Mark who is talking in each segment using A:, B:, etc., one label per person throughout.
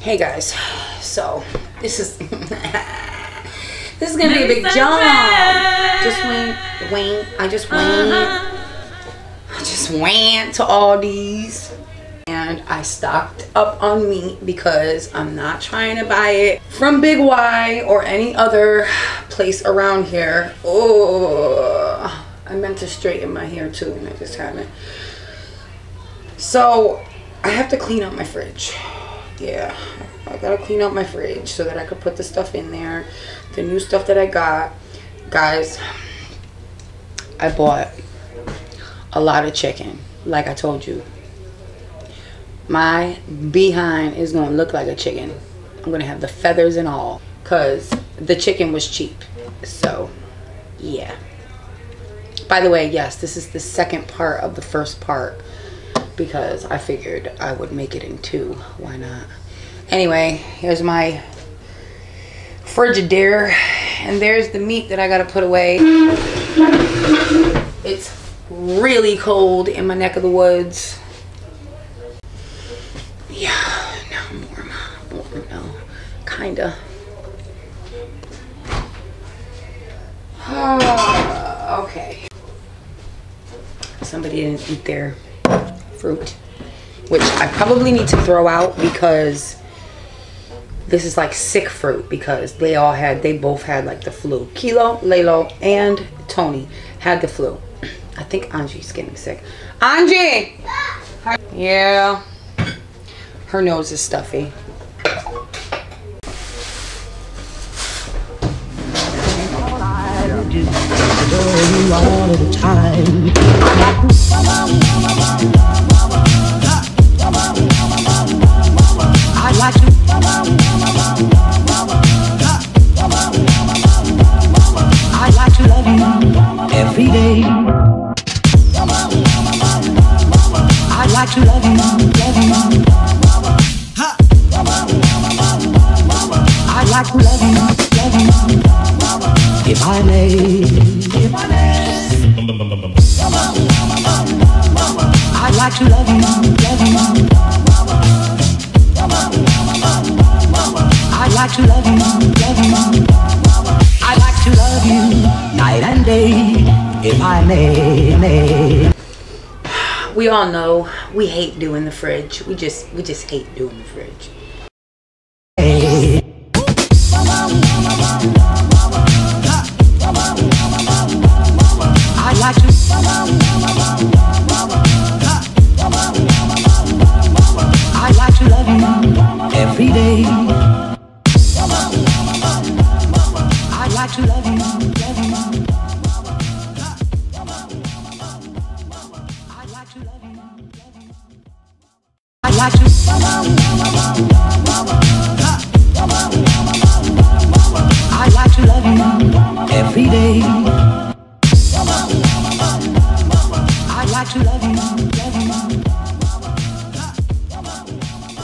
A: Hey guys, so this is this is gonna be a big jump. I just went to Aldi's and I stocked up on meat because I'm not trying to buy it from Big Y or any other place around here. Oh, I meant to straighten my hair too and I just haven't. So I have to clean up my fridge. Yeah, I gotta clean up my fridge so that I could put the stuff in there, the new stuff that I got. Guys, I bought a lot of chicken. Like I told you, my behind is gonna look like a chicken. I'm gonna have the feathers and all because the chicken was cheap. So yeah, by the way, yes, this is the second part of the first part because I figured I would make it in two. Why not? Anyway, here's my Frigidaire, and there's the meat that I gotta put away. It's really cold in my neck of the woods. Yeah, now I'm warm now, kinda. Okay. Somebody didn't eat their fruit, which I probably need to throw out because this is like sick fruit because they both had like the flu. Kilo, Lalo, and Tony had the flu. I think Angie's getting sick. Angie! Yeah. Her nose is stuffy.
B: I'd like to love you every day. I'd like to love you, I'd like to love you, if I may, I'd like to love you, I'd like to love you, I'd like to love you night and day, if I may.
A: We all know we hate doing the fridge. We just hate doing the fridge.
B: I'd like to I'd like to love you every day. I'd like to love you, I'd like to love you, I'd like to I'd like to love you every day. I'd like to love you,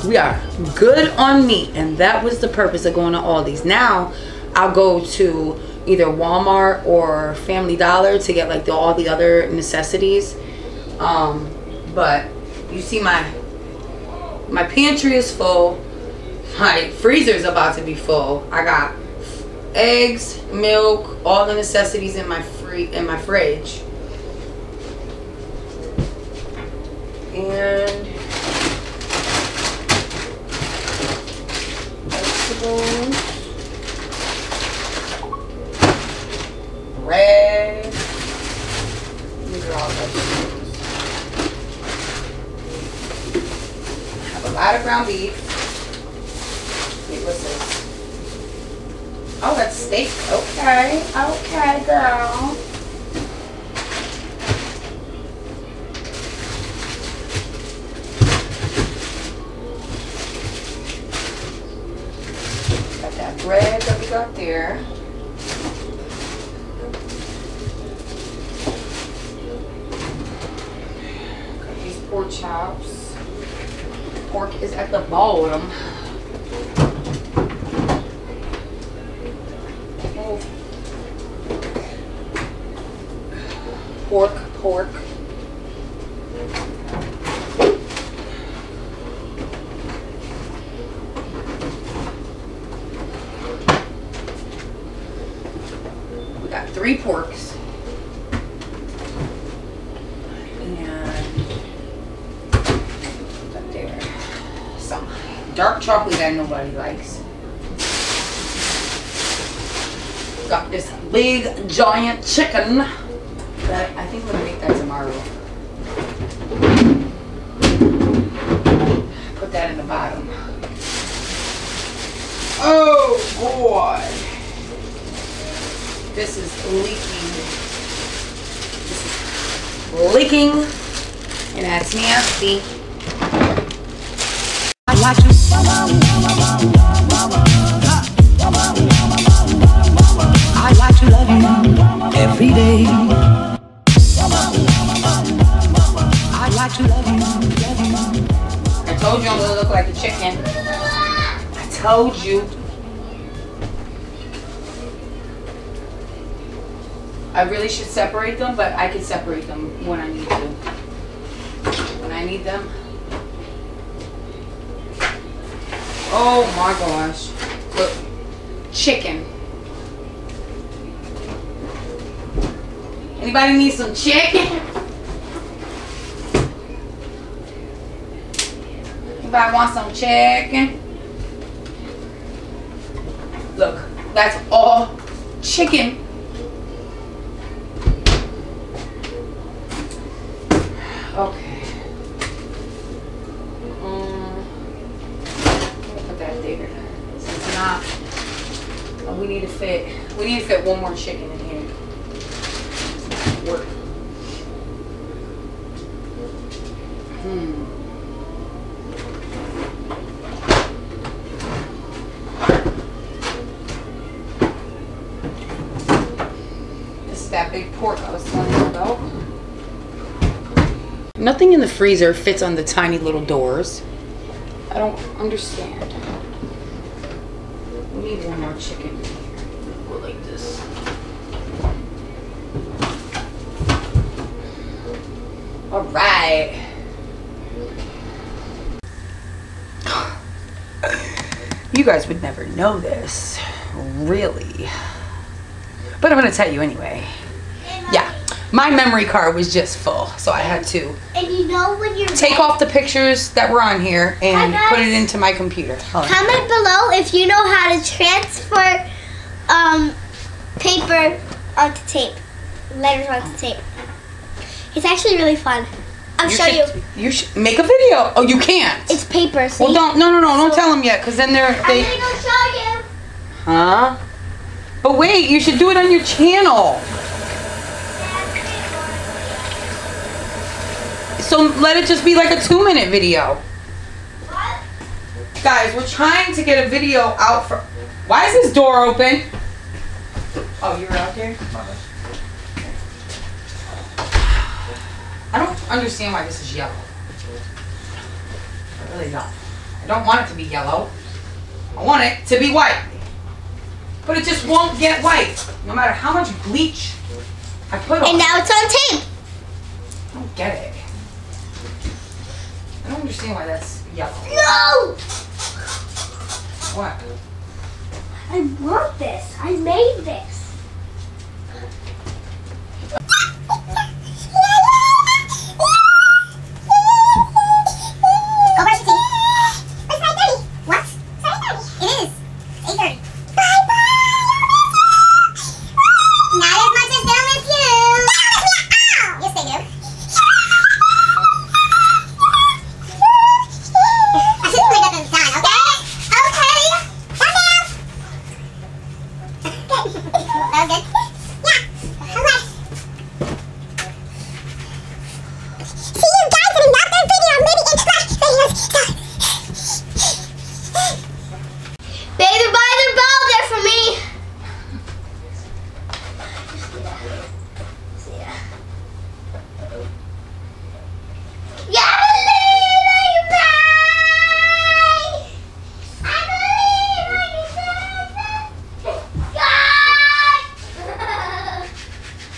A: We are good on meat, and that was the purpose of going to Aldi's. Now I'll go to either Walmart or Family Dollar to get like all the other necessities. But you see my pantry is full. My freezer's about to be full. I got eggs, milk, all the necessities in my fridge. And vegetables, bread. These are all vegetables. I have a lot of ground beef. Wait, what's this? Oh, that's steak. Okay, okay, girl. Bread that we got there. Got these pork chops. Pork is at the bottom. Oh. Pork. 3 porks. And up there, some dark chocolate that nobody likes. Got this big giant chicken that I think I'm gonna make that tomorrow. Put that in the bottom. Oh boy. This is leaking. This is leaking. And that's nasty.
B: I like to love you every day. I like to love you.
A: I told you I'm gonna look like a chicken. I told you. I really should separate them, but I can separate them when I need to. When I need them. Oh my gosh. Look. Chicken. Anybody need some chicken? Anybody want some chicken? Look, that's all chicken. Okay. Put that there. Since not, we need to fit one more chicken in here. Work. This is that big pork I was telling you about. Nothing in the freezer fits on the tiny little doors. I don't understand. We need one more chicken in here. Go like this. All right. You guys would never know this, really. But I'm gonna tell you anyway. Yeah, my memory card was just full, so I had to take off the pictures that were on here and put it into my computer.
C: Comment below if you know how to transfer paper onto tape, letters onto tape. It's actually really fun. I'll show you.
A: You should make a video. Oh, you can't.
C: It's paper. See?
A: Well, don't tell them yet, because then
C: I'm gonna go show you.
A: Huh? But wait, you should do it on your channel. So let it just be like a 2-minute video.
C: What?
A: Guys, we're trying to get a video out for. Why is this door open? Oh, you were out there? I don't understand why this is yellow. I really don't. I don't want it to be yellow. I want it to be white. But it just won't get white, no matter how much bleach I put on it.
C: And now it's on tape.
A: I don't get it. I don't understand why that's yellow.
C: No!
A: What?
C: I want this. I made this.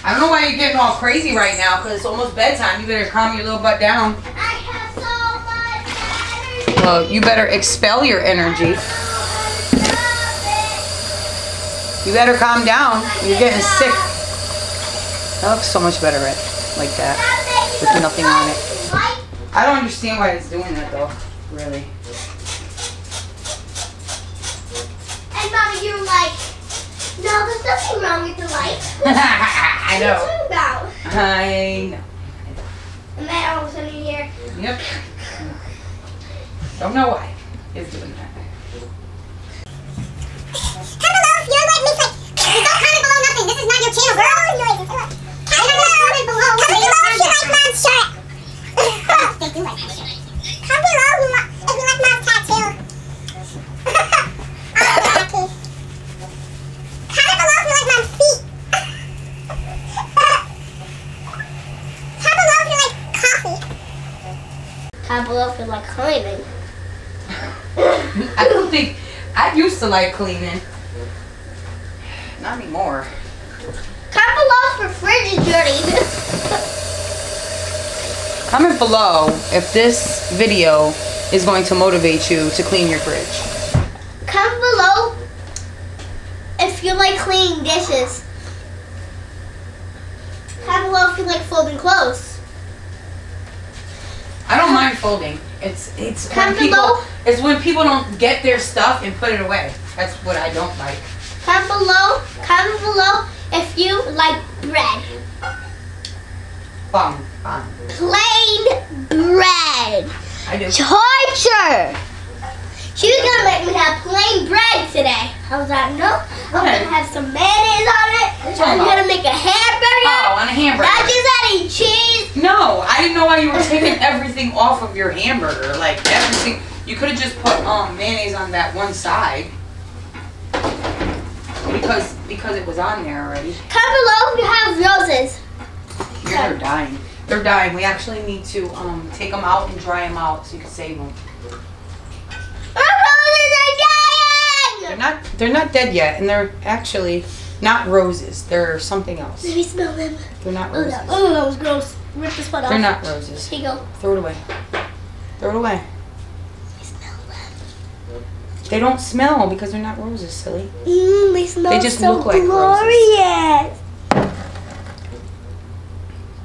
A: I don't know why you're getting all crazy right now, because it's almost bedtime. You better calm your little butt down.
C: I have so much energy.
A: Well, you better expel your energy. You better calm down. You're getting sick That looks so much better like that, with nothing on it. I don't understand why it's doing that though, really.
C: And Mommy, you're like, no, there's nothing wrong with the light.
A: I know.
C: What are you about?
A: I know.
C: And then all of a sudden you hear.
A: Yep. Don't know why it's doing that.
C: Comment below if you're like me. Don't comment below nothing. This is not your channel, girl. Comment below if you like Mom's shirt. They do like my shirt. Comment below if you like Mom's tattoo. Comment below if you like Mom's feet. Comment below if you like coffee. Comment below if you like cleaning.
A: I don't think I used to like cleaning. Not anymore.
C: Comment below if your fridge is dirty.
A: Comment below if this video is going to motivate you to clean your fridge.
C: Comment below if you like cleaning dishes. Comment below if you like folding clothes.
A: I don't mind folding. It's when people don't get their stuff and put it away. That's what I don't like.
C: Comment below if you like bread.
A: Fun.
C: Plain bread.
A: I do.
C: Torture. She was gonna make me have plain bread today. I was like, no. I'm gonna have some mayonnaise on it. I'm gonna make a hamburger.
A: Oh, on a hamburger.
C: Not just any cheese.
A: No, I didn't know why you were taking everything off of your hamburger. Like everything, you could have just put mayonnaise on that one side. Because it was on there already.
C: Comment below if you have roses.
A: They're dying. They're dying. We actually need to take them out and dry them out so you can save them.
C: Our roses are dying.
A: They're not dead yet, and they're actually not roses. They're something else.
C: Let me smell them.
A: They're not
C: Oh,
A: roses.
C: that was gross. Rip this one off.
A: They're not roses.
C: Here you go.
A: Throw it away. Throw it away.
C: Smell them.
A: They don't smell because they're not roses, silly.
C: They smell
A: They just
C: so
A: look like
C: glorious.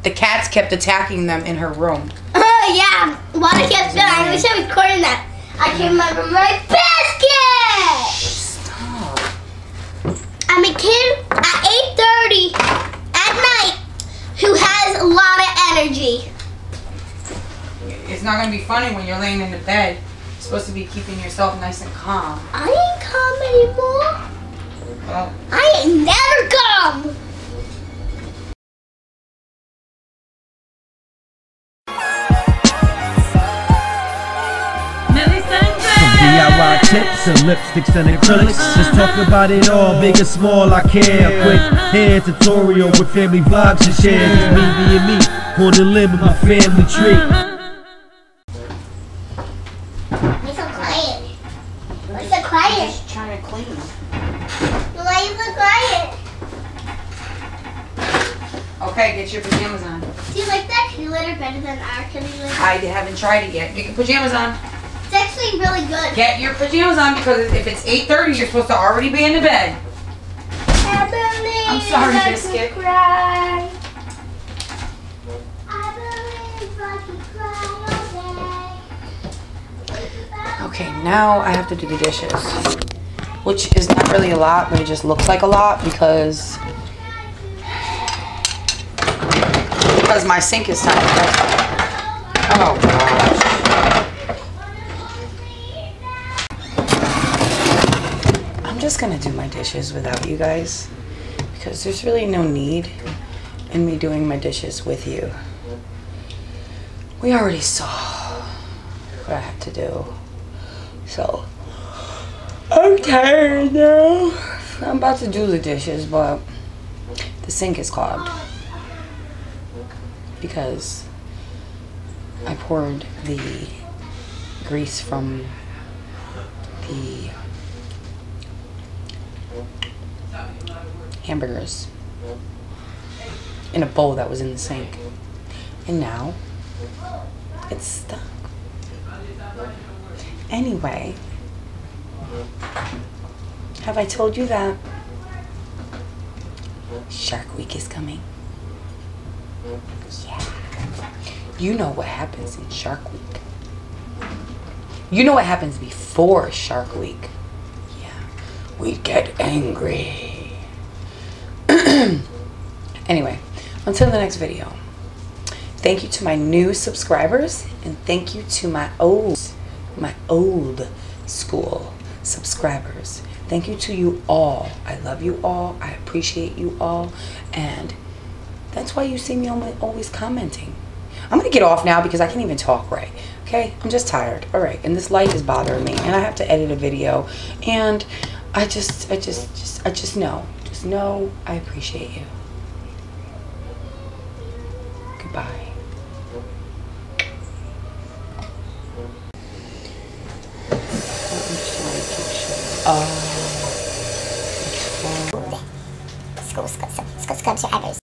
A: The cats kept attacking them in her room.
C: Yeah. While I kept doing, I wish I was recording that. I came in my room like, biscuit!
A: Stop.
C: I'm a kid at 8:30 at night who has a lot of energy.
A: It's not going to be funny when you're laying in the bed. You're supposed to be keeping yourself nice and calm.
C: I ain't calm anymore.
A: Well,
C: I ain't never calm.
D: DIY tips and lipsticks and acrylics. Let's talk about it all, big and small, I care. Quick hair tutorial with family vlogs to share. Just me being me, on the limb of my family tree.
C: Why so quiet? Why so quiet?
A: just trying to clean.
C: Why you so quiet?
A: Okay, get your pajamas on.
C: Do you like that calculator better than our calculator?
A: I haven't tried it yet. Get your pajamas on.
C: It's actually really good.
A: Get your pajamas on because if it's 8:30, you're supposed to already be in the bed. I'm sorry, Biscuit.
C: Cry. I believe I can cry all day.
A: Okay, now I have to do the dishes, which is not really a lot, but it just looks like a lot because my sink is tiny. Oh gosh. I'm just gonna do my dishes without you guys because there's really no need in me doing my dishes with you. We already saw what I had to do. So I'm tired now. I'm about to do the dishes, but the sink is clogged because I poured the grease from the hamburgers in a bowl that was in the sink, and now it's stuck. Anyway, have I told you that Shark Week is coming? Yeah. You know what happens in Shark Week. You know what happens before Shark Week. Yeah. We get angry. Anyway, until the next video. Thank you to my new subscribers, and thank you to my old school subscribers. Thank you to you all. I love you all. I appreciate you all. And that's why you see me always commenting. I'm going to get off now because I can't even talk right. Okay? I'm just tired. All right. And this light is bothering me. And I have to edit a video. And I just know. Just know I appreciate you. Goodbye.
C: Scrub your eyebrows.